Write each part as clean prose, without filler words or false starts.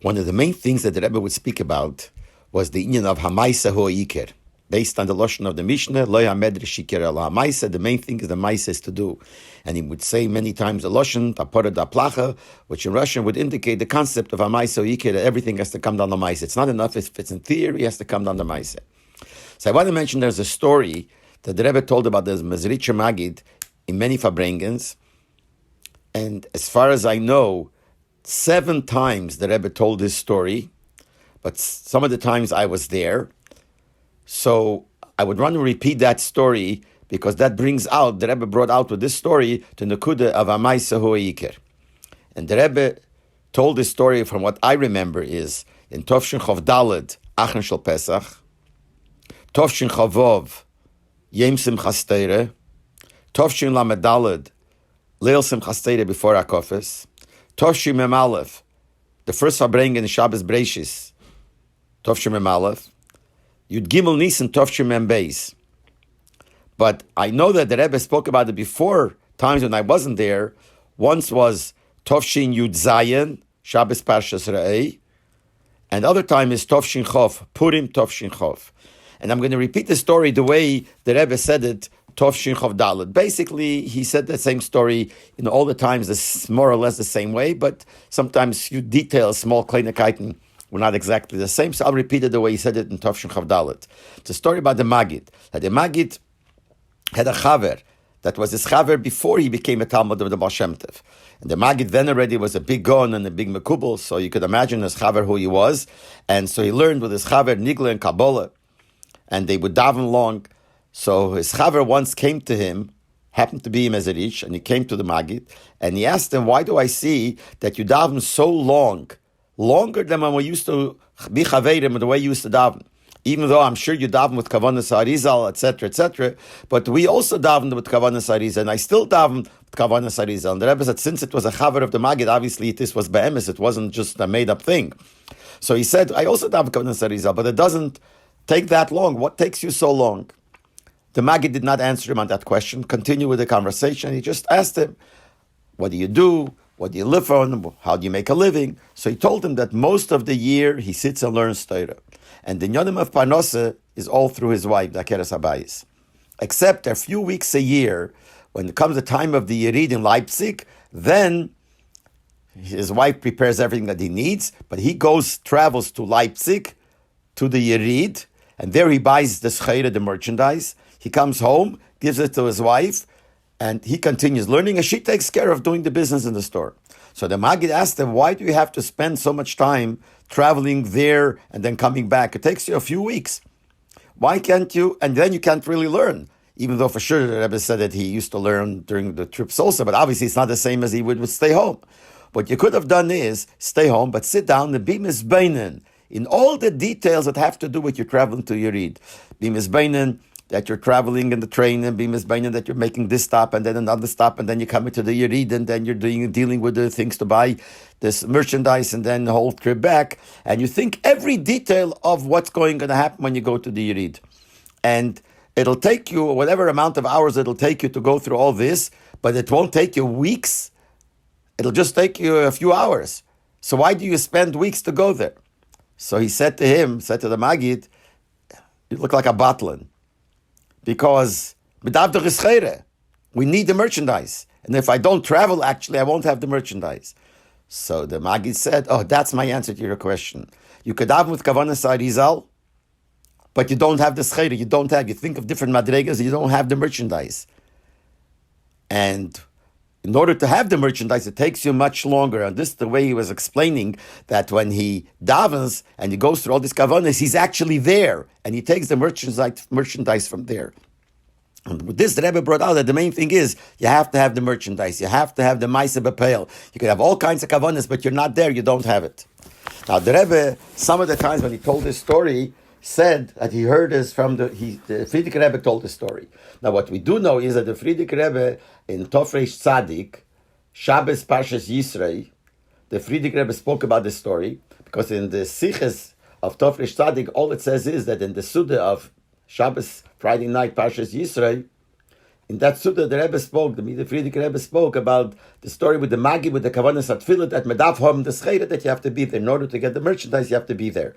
One of the main things that the Rebbe would speak about was the union of Hamaisa Ho'ikir. Based on the Lashon of the Mishnah, Lo Hamedri Shikir Ela Hamaisa, the main thing is the Maisa is to do. And he would say many times the Lashon, Tapora da Placha, which in Russian would indicate the concept of Hamaisa Ho'ikir, that everything has to come down the Maisa. It's not enough if it's in theory, it has to come down the Maisa. So I want to mention there's a story that the Rebbe told about the Mezritcher Maggid in many Farbrengens. And as far as I know, 7 times the Rebbe told this story, but some of the times I was there. So I would want to repeat that story because that brings out, the Rebbe brought out with this story to Nekuda of Amaisa Ho'ikir. And the Rebbe told this story from what I remember is in Tovshin Chov Daled, Achen Shel Pesach, Tovshin Chavov, Yem Simchas Torah, Tovshin Lamed Daled, Leil Simchas Torah before Akofes, Tovshin Mem Aleph, the first Farbrengen in Shabbos Breishis, Tovshin Mem Aleph, Yud Gimel Nisan Tovshin Mem Beis. But I know that the Rebbe spoke about it before, times when I wasn't there. Once was Tovshin Yud Zayin, Shabbos Parshas Re'eh, and other time is Tovshin Chov, Purim Tovshin Chov. And I'm going to repeat the story the way the Rebbe said it, Tovshin Chov Dalet. Basically, he said the same story in all the times, this more or less the same way, but sometimes few details, small kleinigkeiten, were not exactly the same. So I'll repeat it the way he said it in Tovshin Chov Dalet. It's a story about the Maggid. That the Maggid had a chaver that was his chaver before he became a Talmud of the Baal Shem Tov. And the Maggid then already was a big gon and a big mekubal, so you could imagine his chaver who he was. And so he learned with his chaver Nigla and Kabbalah, and they would daven long. So his chaver once came to him, happened to be in Mezerich, and he came to the Maggid, and he asked him, why do I see that you daven so long, longer than when we used to be chaverim, the way you used to daven? Even though I'm sure you daven with Kavanas Arizal, etc., but we also davened with Kavanas Arizal, and I still daven with Kavanas Arizal. And the Rebbe said, since it was a chaver of the Maggid, obviously this was be'emes, it wasn't just a made-up thing. So he said, I also daven Kavanas Arizal, but it doesn't take that long. What takes you so long? The Maggid did not answer him on that question, continue with the conversation. He just asked him, what do you do? What do you live on? How do you make a living? So he told him that most of the year he sits and learns Torah. And the Yonim of Parnasa is all through his wife, the Akeres Habayis. Except a few weeks a year, when it comes the time of the Yerid in Leibtzig, then his wife prepares everything that he needs, but he travels to Leibtzig, to the Yerid, and there he buys the schayra, the merchandise. He comes home, gives it to his wife, and he continues learning, and she takes care of doing the business in the store. So the Maggid asked him, why do you have to spend so much time traveling there and then coming back? It takes you a few weeks. Why can't you? And then you can't really learn. Even though for sure the Rebbe said that he used to learn during the trips also, but obviously it's not the same as he would stay home. What you could have done is stay home, but sit down and be misbeinen in all the details that have to do with your traveling to Yerid. Be misbeinen that you're traveling in the train, and be misbeinen that you're making this stop and then another stop, and then you're coming to the Yerid, and then you're dealing with the things to buy this merchandise, and then the whole trip back. And you think every detail of what's going to happen when you go to the Yerid. And it'll take you whatever amount of hours it'll take you to go through all this, but it won't take you weeks. It'll just take you a few hours. So why do you spend weeks to go there? So he said to the Maggid, you look like a batlin. Because we need the merchandise. And if I don't travel, actually, I won't have the merchandise. So the Maggid said, that's my answer to your question. You could daven with Kavanas Arizal, but you don't have the schayra. You think of different madregas, you don't have the merchandise. And in order to have the merchandise, it takes you much longer. And this is the way he was explaining that when he davens and he goes through all these kavanas, he's actually there. And he takes the merchandise from there. And with this, the Rebbe brought out that the main thing is you have to have the merchandise. You have to have the maisa b'peil. You can have all kinds of kavanas, but you're not there, you don't have it. Now, the Rebbe, some of the times when he told this story, said that he heard this from the Friedrich Rebbe told the story. Now, what we do know is that the Friedrich Rebbe in Tofresh Tzadik, Shabbos Parshas Yisrei, the Friedrich Rebbe spoke about this story, because in the Siches of Tofresh Tzadik, all it says is that in the Suda of Shabbos Friday night Parshas Yisrei, In that sutta, the Rebbe spoke, the Friedrich Rebbe spoke about the story with the Maggid, with the Kavanas Atfilah, that Medav Hom, the Scheda, that you have to be there. In order to get the merchandise, you have to be there.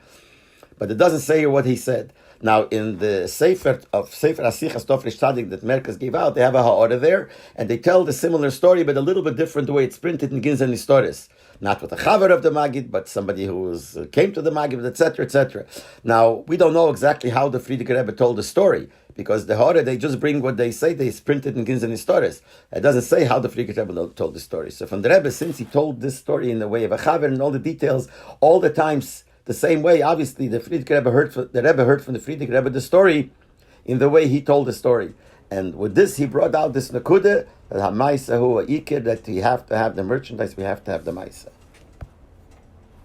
But it doesn't say what he said. Now, in the Sefer Asichas Tofresh Tzadik that Merkaz gave out, they have a ha'orah there, and they tell the similar story, but a little bit different the way it's printed in Ginz and Historis. Not with a chaver of the Maggid, but somebody who came to the Maggid, etc., etc. Now, we don't know exactly how the Friedrich Rebbe told the story, because the ha'orah, they just bring what they say, they print it in Ginz and Historis. It doesn't say how the Friedrich Rebbe told the story. So from the Rebbe, since he told this story in the way of a chaver and all the details, all the times, the same way, obviously, the Rebbe heard from the Friedrich Rebbe the story in the way he told the story. And with this, he brought out this nakuda, that we have to have the merchandise, we have to have the maisa.